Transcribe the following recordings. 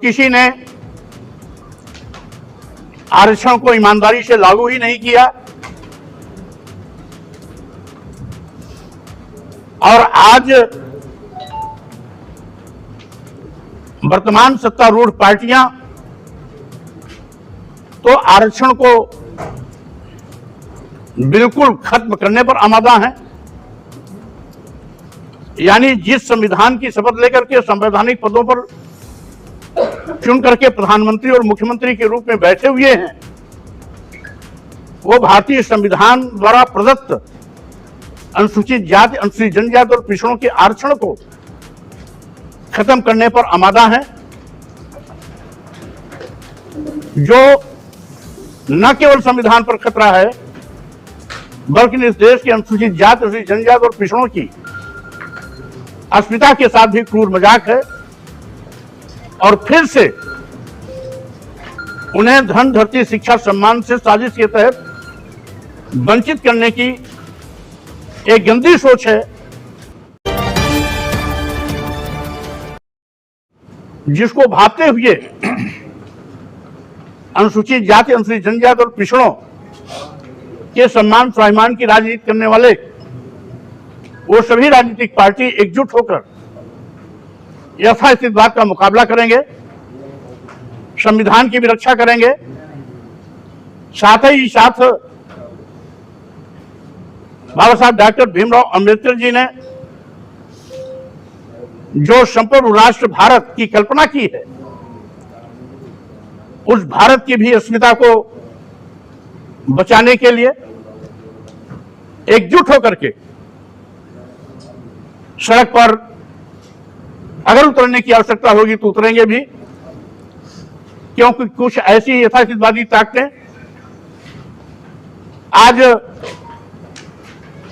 किसी ने आरक्षण को ईमानदारी से लागू ही नहीं किया और आज वर्तमान सत्तारूढ़ पार्टियां तो आरक्षण को बिल्कुल खत्म करने पर आमादा हैं। यानी जिस संविधान की शपथ लेकर के संवैधानिक पदों पर चुन करके प्रधानमंत्री और मुख्यमंत्री के रूप में बैठे हुए हैं, वो भारतीय संविधान द्वारा प्रदत्त अनुसूचित जाति, अनुसूचित जनजाति और पिछड़ों के आरक्षण को खत्म करने पर आमादा है, जो न केवल संविधान पर खतरा है बल्कि इस देश के अनुसूचित जाति, अनुसूचित जनजाति और पिछड़ों की अस्मिता के साथ भी क्रूर मजाक है और फिर से उन्हें धन, धरती, शिक्षा, सम्मान से साजिश के तहत वंचित करने की एक गंदी सोच है, जिसको भापते हुए अनुसूचित जाति, अनुसूचित जनजाति और पिछड़ों के सम्मान स्वाभिमान की राजनीति करने वाले वो सभी राजनीतिक पार्टी एकजुट होकर यथास्थितिवाद का मुकाबला करेंगे, संविधान की भी रक्षा करेंगे। साथ ही साथ बाबा साहब डॉक्टर भीमराव अंबेडकर जी ने जो संपूर्ण राष्ट्र भारत की कल्पना की है, उस भारत की भी अस्मिता को बचाने के लिए एकजुट होकर के सड़क पर अगर उतरने की आवश्यकता होगी तो उतरेंगे भी, क्योंकि कुछ ऐसी यथास्थितिवादी ताकतें आज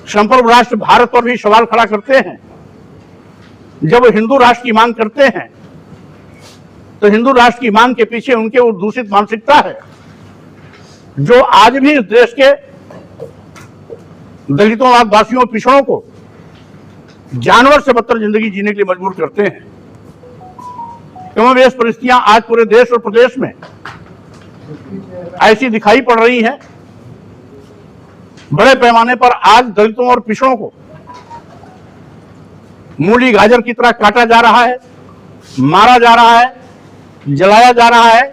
संपूर्ण राष्ट्र भारत पर भी सवाल खड़ा करते हैं। जब हिंदू राष्ट्र की मांग करते हैं तो हिंदू राष्ट्र की मांग के पीछे उनके वो दूषित मानसिकता है जो आज भी इस देश के दलितों, आदिवासियों, पिछड़ों को जानवर से बदतर जिंदगी जीने के लिए मजबूर करते हैं। कमोबेश परिस्थितियां आज पूरे देश और प्रदेश में ऐसी दिखाई पड़ रही हैं। बड़े पैमाने पर आज दलितों और पिछड़ों को मूली गाजर की तरह काटा जा रहा है, मारा जा रहा है, जलाया जा रहा है,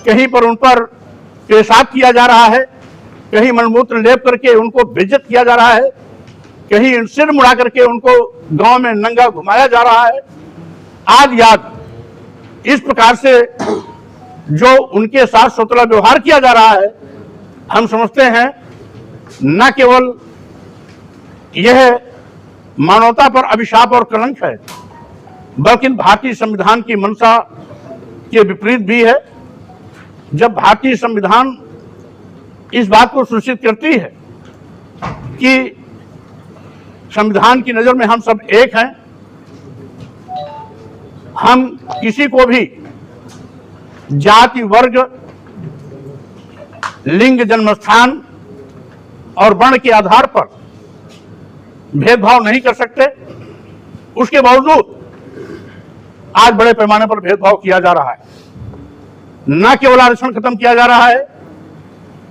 कहीं पर उन पर पेशाब किया जा रहा है, कहीं मलमूत्र लेप करके उनको बेइज्जत किया जा रहा है, कहीं सिर मुड़ा करके उनको गांव में नंगा घुमाया जा रहा है। आज याद इस प्रकार से जो उनके साथ सौतेला व्यवहार किया जा रहा है, हम समझते हैं न केवल यह मानवता पर अभिशाप और कलंक है, बल्कि भारतीय संविधान की मंशा के विपरीत भी है। जब भारतीय संविधान इस बात को सुनिश्चित करती है कि संविधान की नजर में हम सब एक हैं, हम किसी को भी जाति, वर्ग, लिंग, जन्मस्थान और वर्ण के आधार पर भेदभाव नहीं कर सकते, उसके बावजूद आज बड़े पैमाने पर भेदभाव किया जा रहा है। न केवल आरक्षण खत्म किया जा रहा है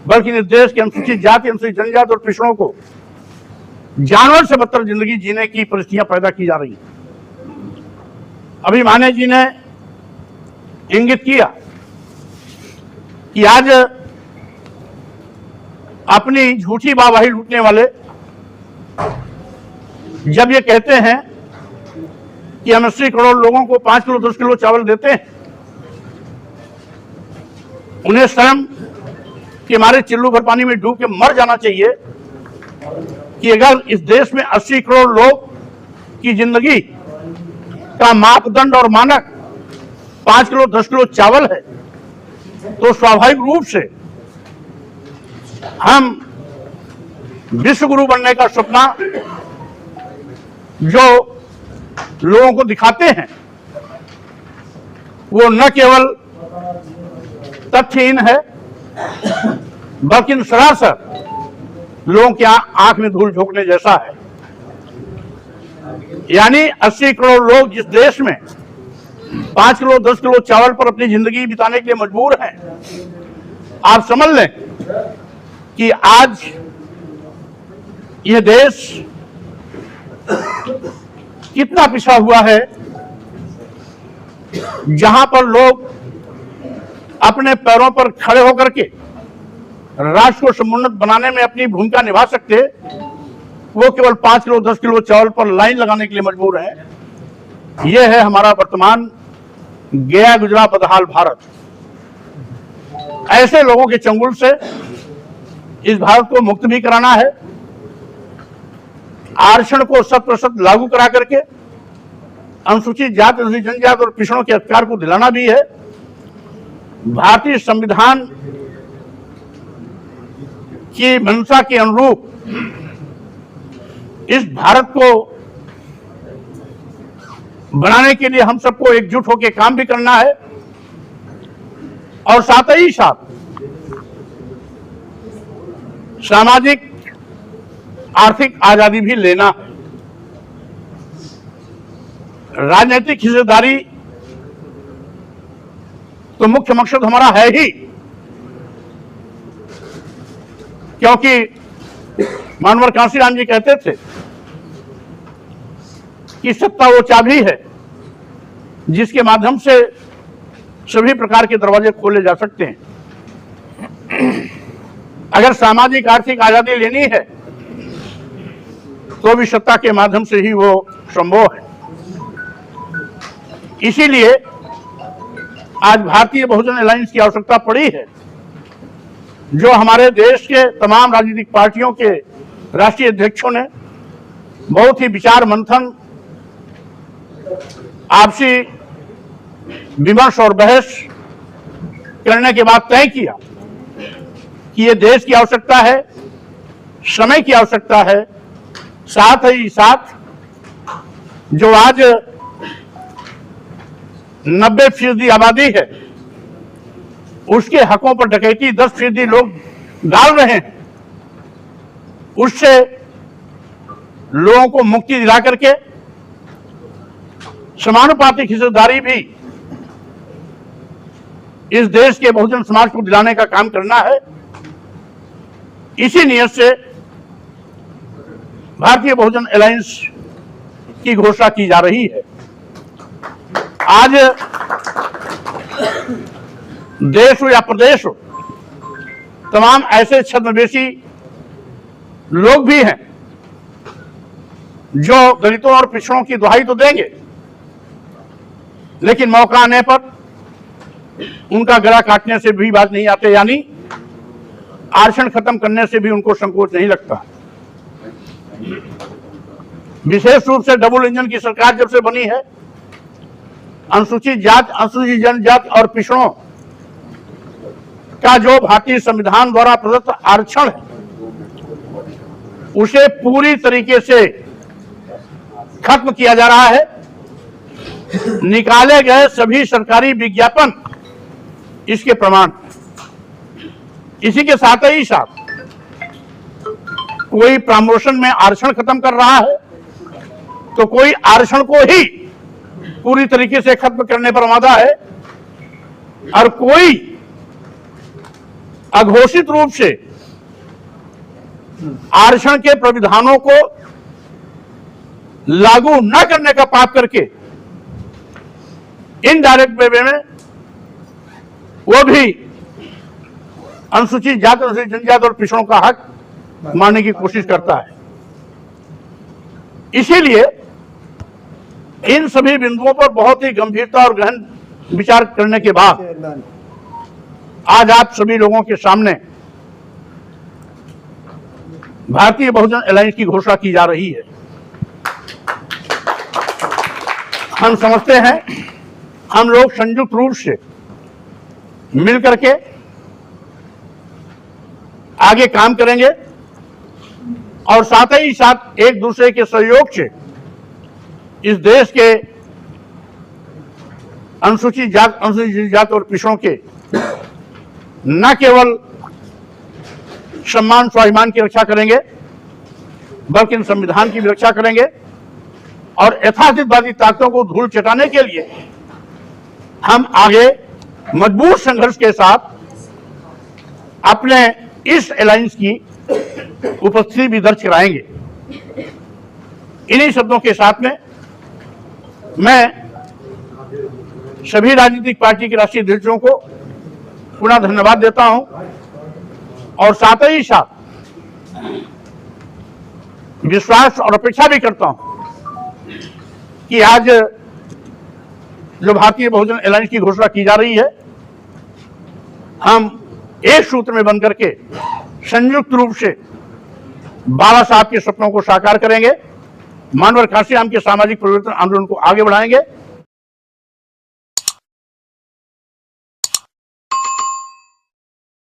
बल्कि इस देश के अनुसूचित जाति, अनुसूचित जनजाति और पिछड़ों को जानवर से बदतर जिंदगी जीने की परिस्थितियां पैदा की जा रही हैं। अभी माने जी ने इंगित किया कि आज अपनी झूठी वाहवाही लूटने वाले जब ये कहते हैं कि हम 80 करोड़ लोगों को 5 किलो 10 किलो चावल देते हैं, उन्हें शर्म कि हमारे चिल्लू भर पानी में डूब के मर जाना चाहिए कि अगर इस देश में 80 करोड़ लोग की जिंदगी का मापदंड और मानक 5 किलो 10 किलो चावल है, तो स्वाभाविक रूप से हम विश्व गुरु बनने का सपना जो लोगों को दिखाते हैं वो न केवल तथ्यहीन है बल्कि सरासर लोगों की आंख में धूल झोंकने जैसा है। यानी 80 करोड़ लोग जिस देश में 5 किलो 10 किलो चावल पर अपनी जिंदगी बिताने के लिए मजबूर हैं। आप समझ लें कि आज ये देश कितना पिछड़ा हुआ है, जहां पर लोग अपने पैरों पर खड़े होकर के राष्ट्र को समुन्नत बनाने में अपनी भूमिका निभा सकते, वो केवल 5 किलो 10 किलो चावल पर लाइन लगाने के लिए मजबूर है। यह है हमारा वर्तमान गया गुजरा बदहाल भारत। ऐसे लोगों के चंगुल से इस भारत को मुक्त भी कराना है, आरक्षण को 100% लागू करा करके अनुसूचित जाति, अनुसूचित जनजाति और पिछड़ों के अधिकार को दिलाना भी है। भारतीय संविधान की मंशा के अनुरूप इस भारत को बनाने के लिए हम सबको एकजुट होकर काम भी करना है और साथ ही साथ सामाजिक आर्थिक आजादी भी लेना है। राजनीतिक हिस्सेदारी तो मुख्य मकसद हमारा है ही, क्योंकि मानवर कांशीराम जी कहते थे कि सत्ता वो चाबी है जिसके माध्यम से सभी प्रकार के दरवाजे खोले जा सकते हैं। अगर सामाजिक आर्थिक आजादी लेनी है तो भी सत्ता के माध्यम से ही वो संभव है। इसीलिए आज भारतीय बहुजन अलायंस की आवश्यकता पड़ी है, जो हमारे देश के तमाम राजनीतिक पार्टियों के राष्ट्रीय अध्यक्षों ने बहुत ही विचार मंथन, आपसी विमर्श और बहस करने के बाद तय किया कि ये देश की आवश्यकता है, समय की आवश्यकता है। साथ ही साथ जो आज 90% आबादी है, उसके हकों पर डकैती 10% लोग डाल रहे हैं, उससे लोगों को मुक्ति दिला करके समानुपातिक हिस्सेदारी भी इस देश के बहुजन समाज को दिलाने का काम करना है। इसी नियत से भारतीय बहुजन अलायंस की घोषणा की जा रही है। आज देश हो या प्रदेश हो, तमाम ऐसे छद्मवेशी लोग भी हैं जो दलितों और पिछड़ों की दुहाई तो देंगे, लेकिन मौका आने पर उनका गला काटने से भी बात नहीं आते, यानी आरक्षण खत्म करने से भी उनको संकोच नहीं लगता। विशेष रूप से डबल इंजन की सरकार जब से बनी है, अनुसूचित जाति, अनुसूचित जनजाति और पिछड़ों का जो भारतीय संविधान द्वारा प्रदत्त आरक्षण है, उसे पूरी तरीके से खत्म किया जा रहा है। निकाले गए सभी सरकारी विज्ञापन इसके प्रमाण। इसी के साथ ही साथ कोई प्रमोशन में आरक्षण खत्म कर रहा है तो कोई आरक्षण को ही पूरी तरीके से खत्म करने पर आमादा है, और कोई अघोषित रूप से आरक्षण के प्राविधानों को लागू न करने का पाप करके इनडायरेक्ट वे में वो भी अनुसूचित जाति, अनुसूचित जनजाति और पिछड़ों का हक मारने की कोशिश करता है। इसीलिए इन सभी बिंदुओं पर बहुत ही गंभीरता और गहन विचार करने के बाद आज आप सभी लोगों के सामने भारतीय बहुजन अलायंस की घोषणा की जा रही है। हम समझते हैं हम लोग संयुक्त रूप से मिलकर के आगे काम करेंगे और साथ ही साथ एक दूसरे के सहयोग से इस देश के अनुसूचित जाति और पिछड़ों के न केवल सम्मान स्वाभिमान की रक्षा करेंगे, बल्कि संविधान की भी रक्षा करेंगे और यथास्थितवादी ताकतों को धूल चटाने के लिए हम आगे मजबूत संघर्ष के साथ अपने इस अलायंस की उपस्थिति भी दर्ज कराएंगे। इन्हीं शब्दों के साथ में मैं सभी राजनीतिक पार्टी के राष्ट्रीय अध्यक्षों को पुनः धन्यवाद देता हूं और साथ ही साथ विश्वास और अपेक्षा भी करता हूं कि आज जो भारतीय बहुजन अलायंस की घोषणा की जा रही है, हम एक सूत्र में बंध करके संयुक्त रूप से बाबा साहब के सपनों को साकार करेंगे, मानव खासी आम के सामाजिक परिवर्तन आंदोलन को आगे बढ़ाएंगे